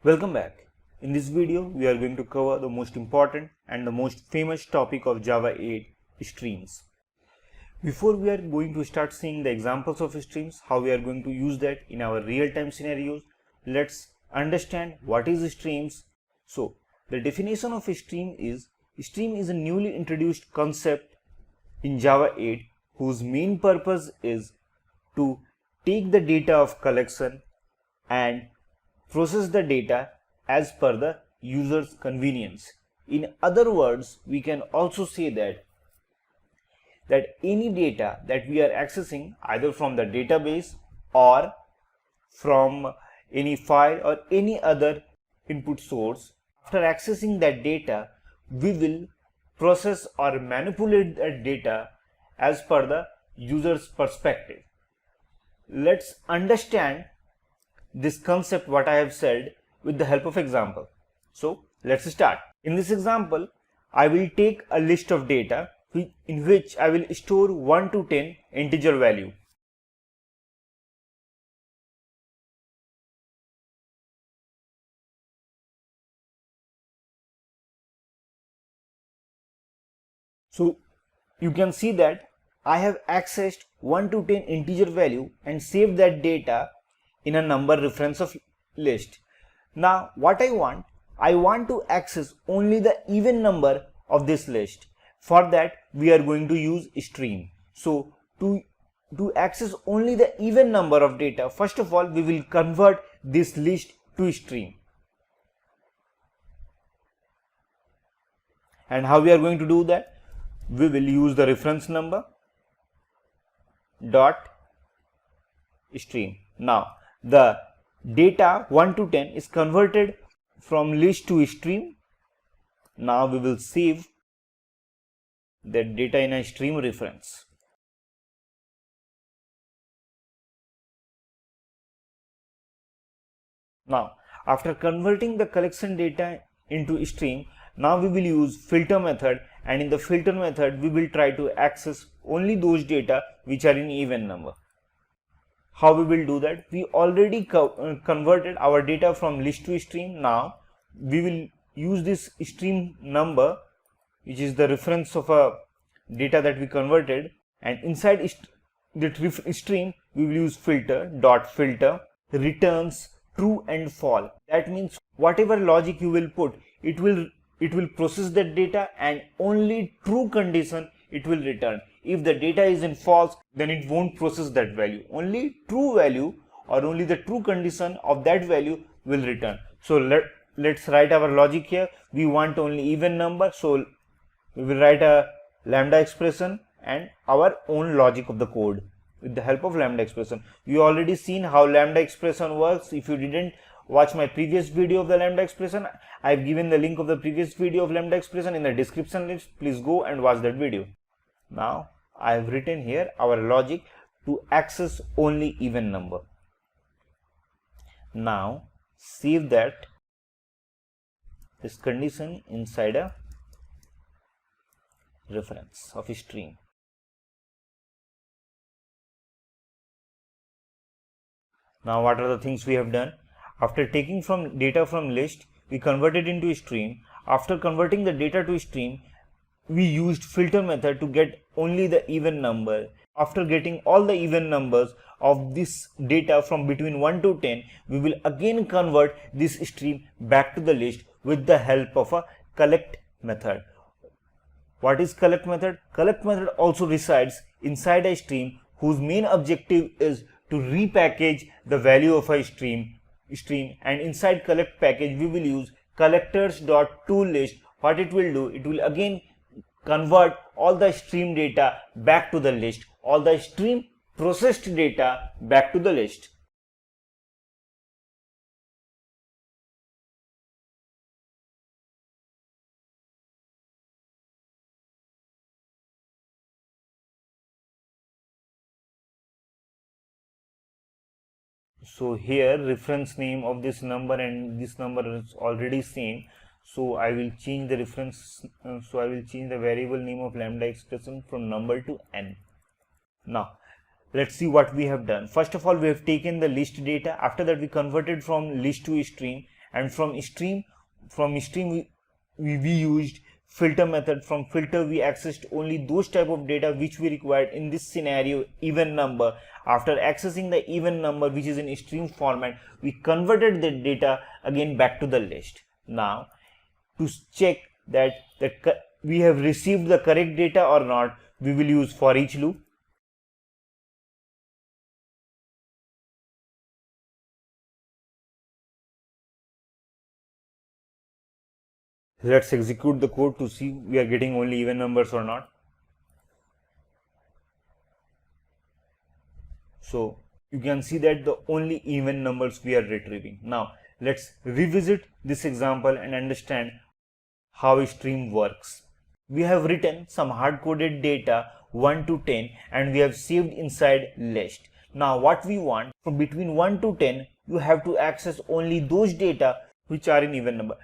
Welcome back. In this video, we are going to cover the most important and the most famous topic of Java 8, streams. Before we are going to start seeing the examples of streams, how we are going to use that in our real-time scenarios, let's understand what is streams. So, the definition of a stream is a newly introduced concept in Java 8 whose main purpose is to take the data of collection and process the data as per the user's convenience. In other words, we can also say that any data that we are accessing either from the database or from any file or any other input source, after accessing that data, we will process or manipulate that data as per the user's perspective. Let's understand this concept what I have said with the help of example. So let's start. In this example, I will take a list of data in which I will store 1 to 10 integer value. So you can see that I have accessed 1 to 10 integer value and saved that data in a number reference of list. Now what I want to access only the even number of this list. For that we are going to use stream. So to access only the even number of data, first of all we will convert this list to stream. And how we are going to do that? We will use the reference number dot stream. Now the data 1 to 10 is converted from list to stream. Now we will save that data in a stream reference. Now after converting the collection data into stream, now we will use filter method, and in the filter method we will try to access only those data which are in even number. How we will do that? We already converted our data from list to stream. Now we will use this stream number, which is the reference of a data that we converted, and inside the stream we will use filter dot filter returns true and false. That means whatever logic you will put, it will process that data and only true condition it will return. If the data is in false, then it won't process that value. Only true value or only the true condition of that value will return. So let's write our logic here. We want only even number, so we will write a lambda expression and our own logic of the code with the help of lambda expression. You already seen how lambda expression works. If you didn't watch my previous video of the lambda expression, I've given the link of the previous video of lambda expression in the description list. Please go and watch that video. Now I have written here our logic to access only even number. Now save this condition inside a reference of a stream. Now what are the things we have done? After taking from data from list, we converted into a stream. After converting the data to stream, we used filter method to get only the even number. After getting all the even numbers of this data from between 1 to 10, we will again convert this stream back to the list with the help of a collect method. What is collect method? Collect method also resides inside a stream whose main objective is to repackage the value of a stream, and inside collect package we will use collectors.toList. What it will do? It will again convert all the stream data back to the list, all the stream processed data back to the list. So here reference name of this number and this number is already same. So I will change the reference, so I will change the variable name of lambda expression from number to n. Now let's see what we have done. First of all, we have taken the list data. After that, we converted from list to stream, and from stream we used filter method. From filter we accessed only those type of data which we required, in this scenario even number. After accessing the even number, which is in stream format, we converted the data again back to the list. Now to check that we have received the correct data or not, we will use for each loop. Let's execute the code to see we are getting only even numbers or not. So you can see that the only even numbers we are retrieving. Now let's revisit this example and understand how a stream works. We have written some hard-coded data 1 to 10 and we have saved inside list. Now what we want, from between 1 to 10, you have to access only those data which are in even number.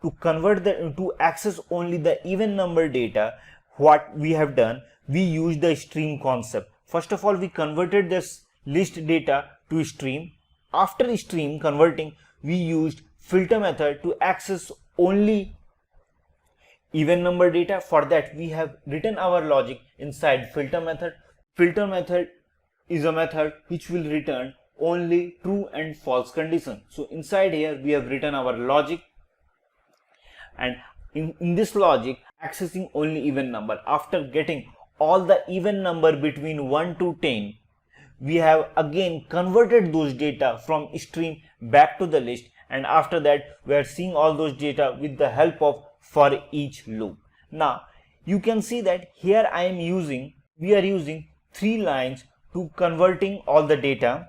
To convert to access only the even number data, what we have done, we used the stream concept. First of all, we converted this list data to stream. After stream converting, we used filter method to access only even number data. For that, we have written our logic inside filter method. Filter method is a method which will return only true and false condition. So inside here we have written our logic, and in this logic accessing only even number. After getting all the even number between 1 to 10, we have again converted those data from stream back to the list, and after that we are seeing all those data with the help of for each loop. Now you can see that here we are using 3 lines to converting all the data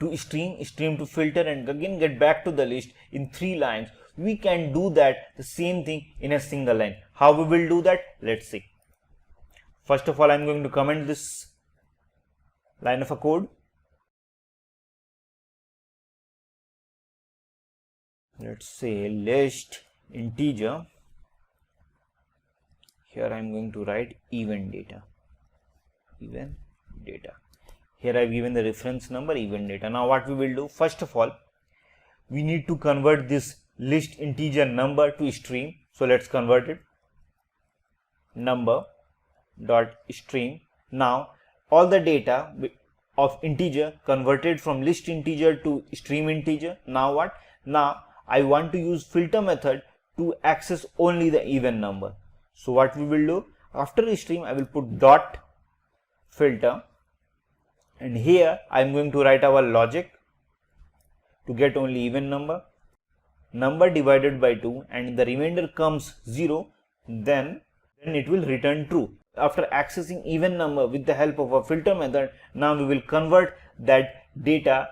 to stream to filter, and again get back to the list in 3 lines. We can do that the same thing in a single line. How we will do that? Let's see. First of all, I'm going to comment this line of a code. Let's say list integer. Here I'm going to write even data. Here I've given the reference number even data. Now what we will do, first of all, we need to convert this list integer number to stream. So let's convert it, number dot stream. Now all the data of integer converted from list integer to stream integer. Now what? Now I want to use filter method to access only the even number. So what we will do, after stream I will put dot filter, and here I am going to write our logic to get only even number divided by 2, and the remainder comes 0, then it will return true. After accessing even number with the help of a filter method, now we will convert that data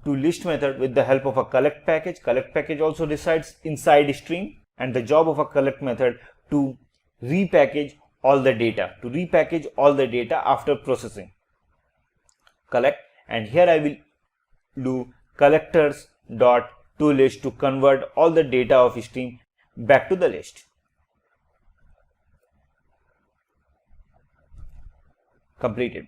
to list method with the help of a collect package. Collect package also resides inside stream, and the job of a collect method to repackage all the data, after processing. Collect, and here I will do collectors dot to list to convert all the data of stream back to the list. Completed.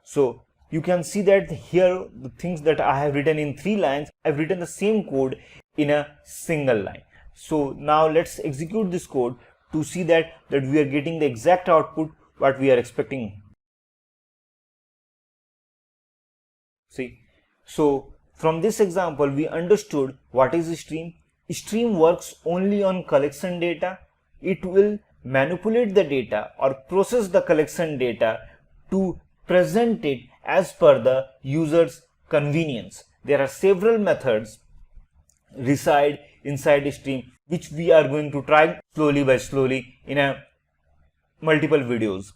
So you can see that here the things that I have written in 3 lines, I've written the same code in a single line. So now let's execute this code to see that we are getting the exact output what we are expecting. See, so from this example we understood what is a stream. Stream works only on collection data. It will manipulate the data or process the collection data to present it as per the user's convenience. There are several methods reside inside stream which we are going to try slowly in a multiple videos.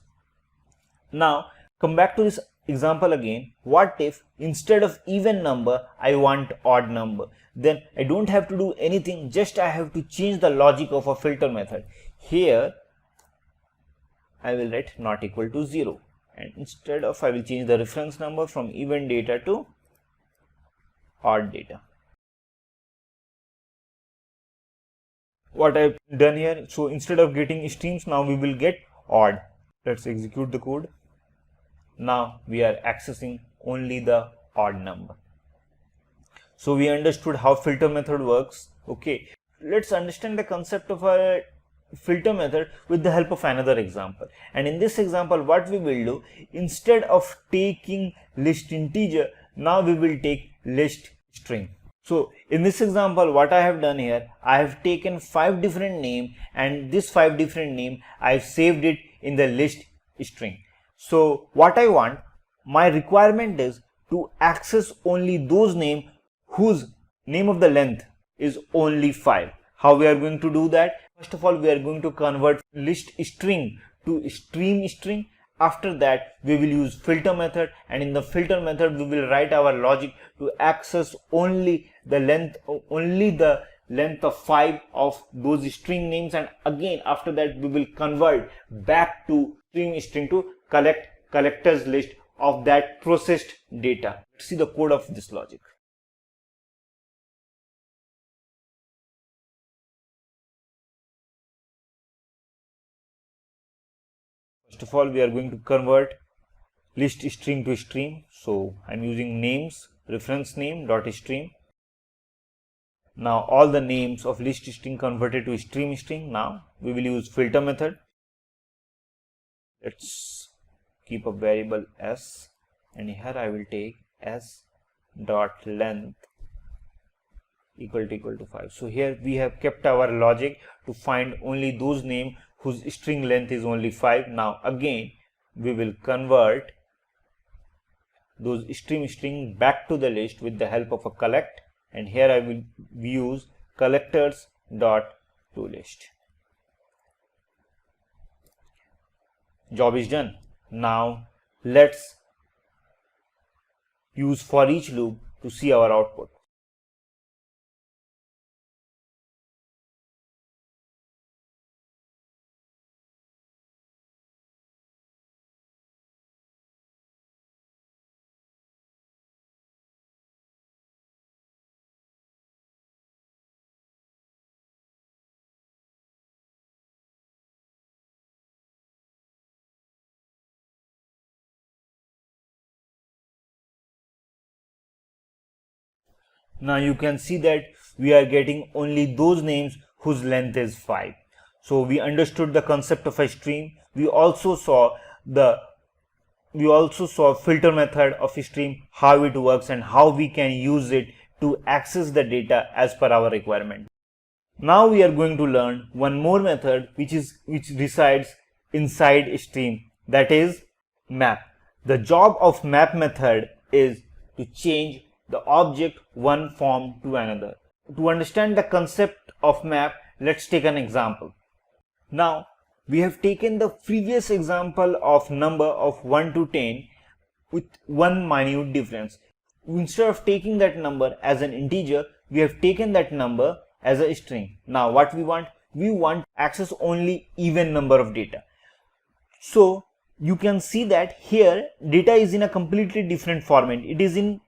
Now come back to this example again. What if instead of even number I want odd number? Then I don't have to do anything, just I have to change the logic of a filter method. Here I will write not equal to 0, and instead of I will change the reference number from even data to odd data. What I've done here, so instead of getting streams, now we will get odd. Let's execute the code. Now we are accessing only the odd number. So we understood how filter method works. Okay, let's understand the concept of a filter method with the help of another example. And in this example, what we will do, instead of taking list integer, now we will take list string. So in this example, what I have done here, I have taken 5 different names, and this 5 different name I have saved it in the list string. So what I want, my requirement is to access only those names whose name of the length is only 5. How we are going to do that? First of all, we are going to convert list string to stream string. After that, we will use filter method, and in the filter method we will write our logic to access only the length of 5 of those string names, and again after that we will convert back to stream string to collectors list of that processed data. Let's see the code of this logic. First of all, we are going to convert list string to stream. So I'm using names reference name dot stream. Now all the names of list string converted to stream string. Now we will use filter method. Let's keep a variable s, and here I will take s dot length equal to 5. So here we have kept our logic to find only those names whose string length is only 5. Now again we will convert those string back to the list with the help of a collect, and here I will use collectors dot to list. Job is done. Now let's use for each loop to see our output. Now you can see that we are getting only those names whose length is 5. So we understood the concept of a stream. We also saw filter method of a stream, how it works and how we can use it to access the data as per our requirement. Now we are going to learn one more method which resides inside a stream, that is map. The job of map method is to change the object one form to another. To understand the concept of map, let's take an example. Now we have taken the previous example of number of 1 to 10 with one minute difference. Instead of taking that number as an integer, we have taken that number as a string. Now what we want? We want access only even number of data. So you can see that here data is in a completely different format. It is in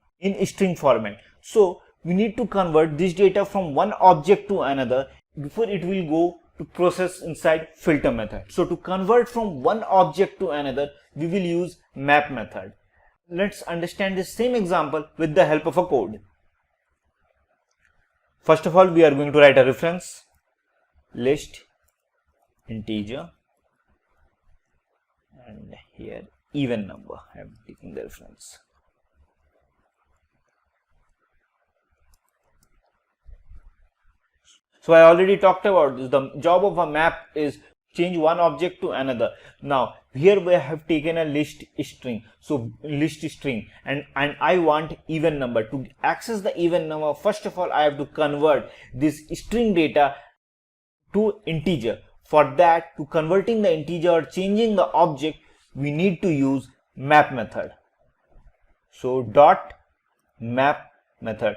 string format. So we need to convert this data from one object to another before it will go to process inside filter method. So to convert from one object to another, we will use map method. Let's understand the same example with the help of a code. First of all, we are going to write a reference list integer, and here even number. I am taking the reference. So I already talked about this. The job of a map is change one object to another. Now here we have taken a list string. So list string, and I want even number. To access the even number, first of all I have to convert this string data to integer. For that, to converting the integer or changing the object, we need to use map method. So dot map method.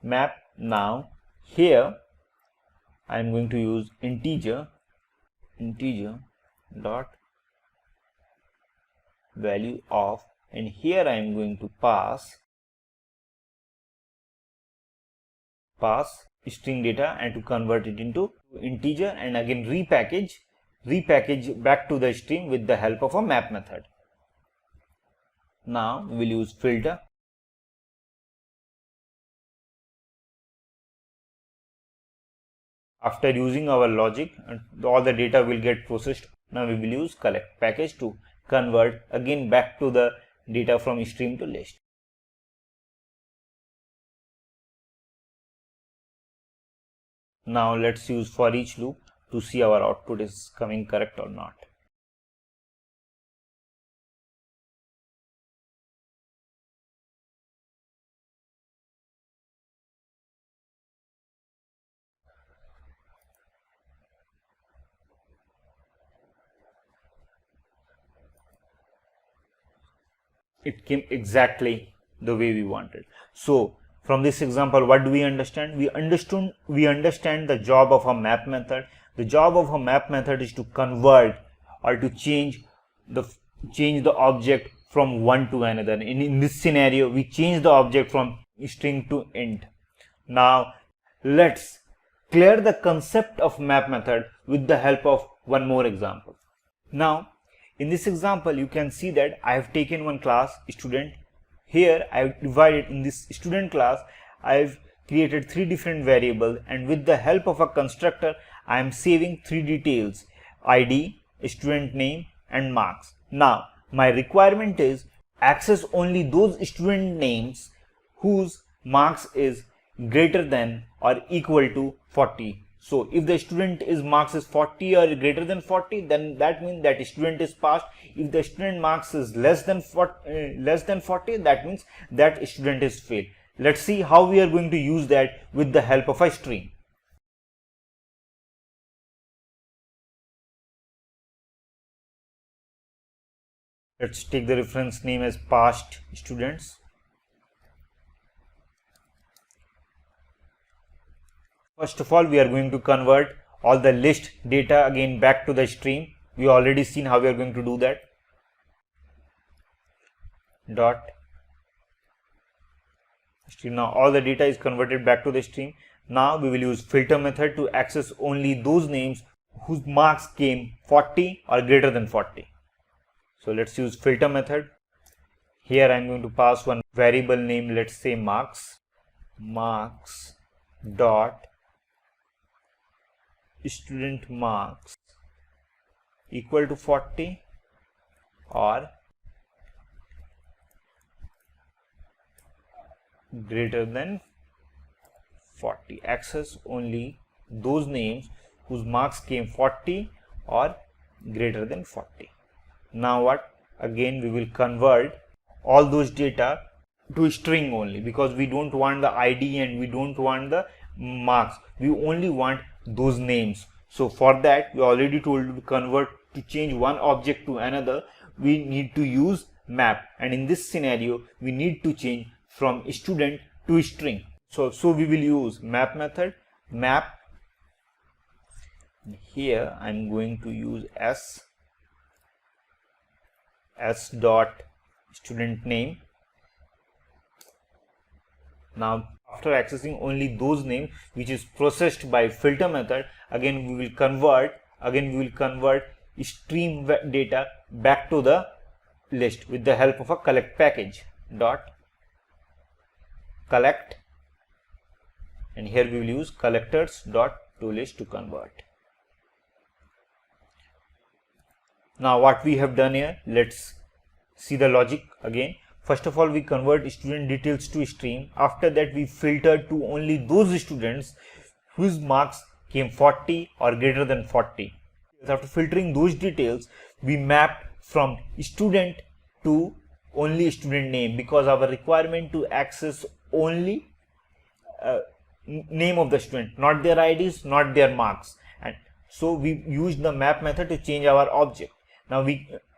Map. Now here I am going to use integer dot value of, and here I am going to pass string data and to convert it into integer, and again repackage back to the string with the help of a map method. Now we will use filter. After using our logic, all the data will get processed. Now we will use collect package to convert again back to the data from stream to list. Now let's use for each loop to see our output is coming correct or not. It came exactly the way we wanted. So from this example, what do we understand? We understand the job of a map method. The job of a map method is to convert or to change the object from one to another. In this scenario, we change the object from string to int. Now let's clear the concept of map method with the help of one more example. Now in this example, you can see that I have taken one class student. Here I have divided in this student class, I have created three different variables, and with the help of a constructor I am saving three details: ID, student name and marks. Now my requirement is access only those student names whose marks is greater than or equal to 40. So if the student is marks is 40 or greater than 40, then that means that student is passed. If the student marks is less than 40, that means that student is failed. Let's see how we are going to use that with the help of a string. Let's take the reference name as past students. First of all, we are going to convert all the list data again back to the stream. We already seen how we are going to do that. Dot stream. Now all the data is converted back to the stream. Now we will use filter method to access only those names whose marks came 40 or greater than 40. So let's use filter method. Here I am going to pass one variable name, let's say marks dot student marks equal to 40 or greater than 40. Access only those names whose marks came 40 or greater than 40. Now what? Again we will convert all those data to string only, because we don't want the ID and we don't want the marks. We only want those names. So for that, we already told to convert, to change one object to another, we need to use map, and in this scenario we need to change from student to string. So we will use map method. Map, here I am going to use s dot student name. Now after accessing only those names which is processed by filter method, again we will convert stream data back to the list with the help of a collect package. Dot collect, and here we will use collectors dot to list to convert. Now what we have done here, let's see the logic again. First of all, we convert student details to stream. After that, we filter to only those students whose marks came 40 or greater than 40. After filtering those details, we map from student to only student name, because our requirement to access only name of the student, not their IDs, not their marks. And so we used the map method to change our object. Now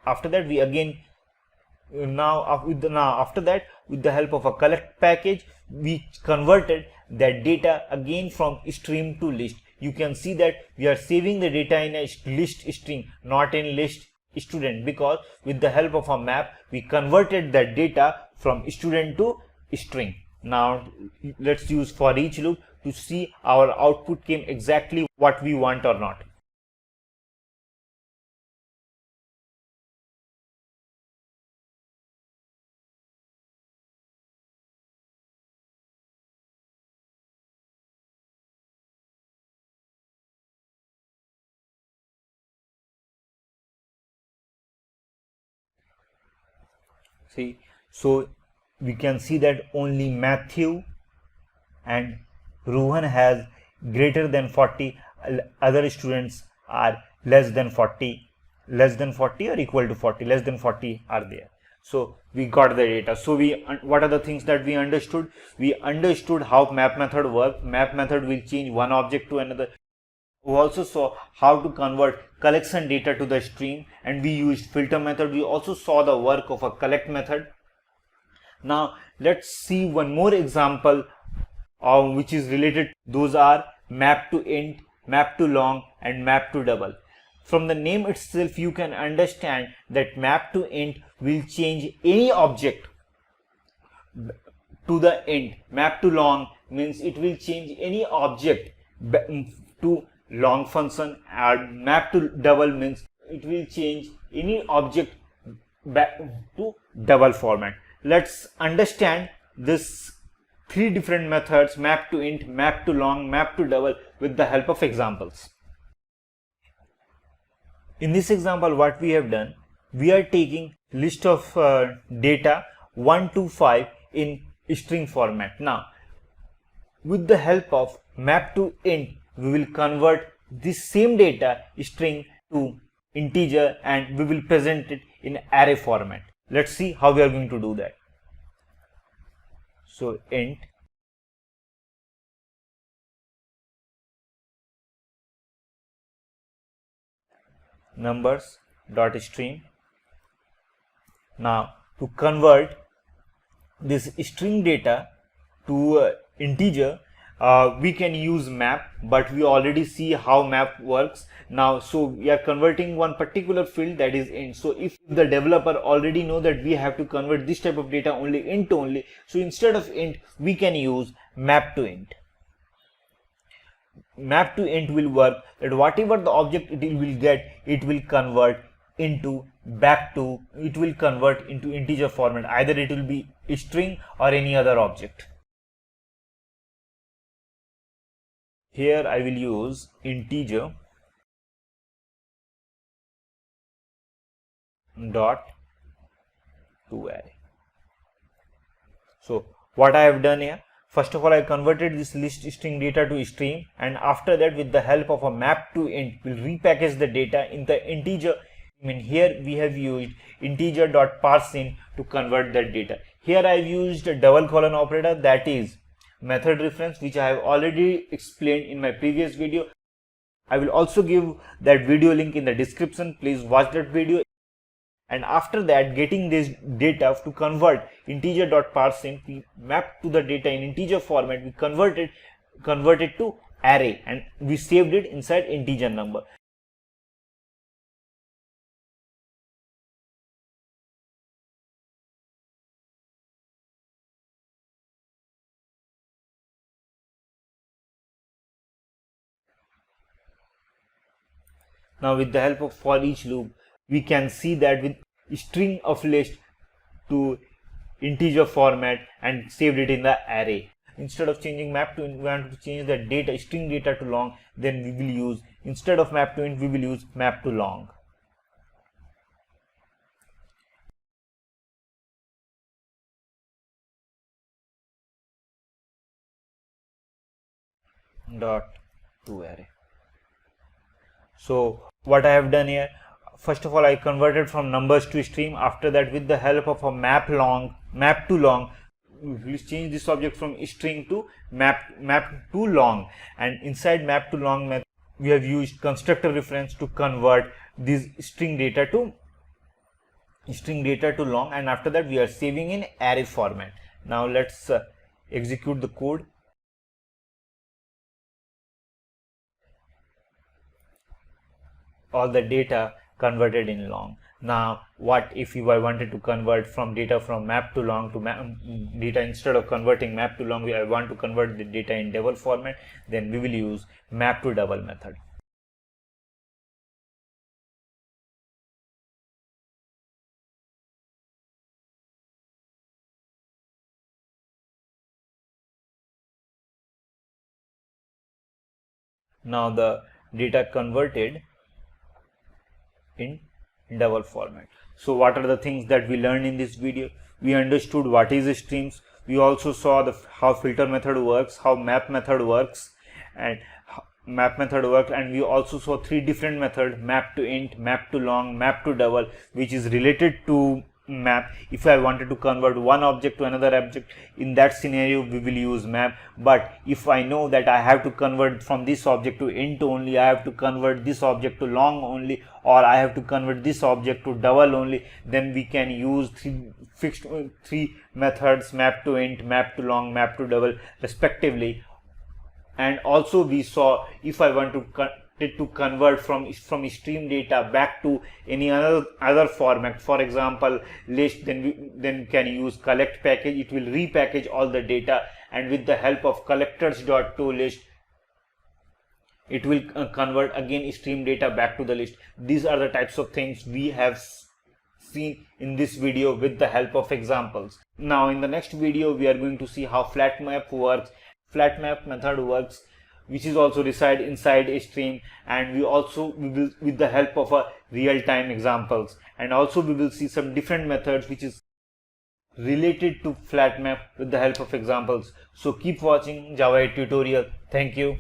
after that we again after that, with the help of a collect package, we converted that data again from stream to list. You can see that we are saving the data in a list string, not in list student, because with the help of a map we converted that data from student to string. Now let's use for each loop to see our output came exactly what we want or not. See, so we can see that only Matthew and Rohan has greater than 40, other students are less than 40, or equal to 40, less than 40 are there. So we got the data. So what are the things that we understood? We understood how map method works. Map method will change one object to another. We also saw how to convert collection data to the stream, and we used filter method. We also saw the work of a collect method. Now let's see one more example which is related. Those are map to int, map to long, and map to double. From the name itself you can understand that map to int will change any object to the int. Map to long means it will change any object to long function, and map to double means it will change any object back to double format. Let's understand this three different methods: map to int, map to long, map to double, with the help of examples. In this example, what we have done, we are taking list of data 1 to 5 in string format. Now with the help of map to int, we will convert this same data string to integer and we will present it in array format. Let's see how we are going to do that. So int numbers dot string. Now to convert this string data to integer, we can use map, but we already see how map works now. So we are converting one particular field, that is int. So if the developer already know that we have to convert this type of data only int only, so instead of int we can use map to int. Map to int will work that whatever the object it will get, it will convert into integer format. Either it will be a string or any other object. Here I will use integer dot to array. So what I have done here, first of all I converted this list string data to string, and after that with the help of a map to int will repackage the data in the integer. I mean, here we have used integer dot parseInt to convert that data. Here I have used a double colon operator, that is method reference, which I have already explained in my previous video. I will also give that video link in the description. Please watch that video. And after that, getting this data to convert integer dot parseInt, we map to the data in integer format, we convert it to array, and we saved it inside integer number. Now with the help of for each loop, we can see that with string of list to integer format and saved it in the array. Instead of changing map to int, we want to change the data string data to long, then we will use, instead of map to int, we will use map to long. Dot to array. So what I have done here, first of all I converted from numbers to string. After that, with the help of a map to long, we change this object from string to map to long, and inside map to long method we have used constructor reference to convert this string data to long, and after that we are saving in array format. Now let's execute the code. All the data converted in long. Now what if I wanted to convert from data from map to long to data, instead of converting map to long, I want to convert the data in double format, then we will use map to double method. Now the data converted in double format. So what are the things that we learned in this video? We understood what is streams. We also saw how filter method works, how map method works, and we also saw three different methods: map to int, map to long, map to double, which is related to map. If I wanted to convert one object to another object, in that scenario we will use map. But if I know that I have to convert from this object to int only, I have to convert this object to long only, or I have to convert this object to double only, then we can use three methods: map to int, map to long, map to double respectively. And also we saw, if I want to convert from stream data back to any other format, for example list, then we can use collect package. It will repackage all the data, and with the help of collectors.toList, it will convert again stream data back to the list. These are the types of things we have seen in this video with the help of examples. Now in the next video we are going to see how flat map works. Flat map method works, which is also reside inside a stream, and we will, with the help of a real-time examples, and also we will see some different methods which is related to flat map with the help of examples. So keep watching Java 8 tutorial. Thank you.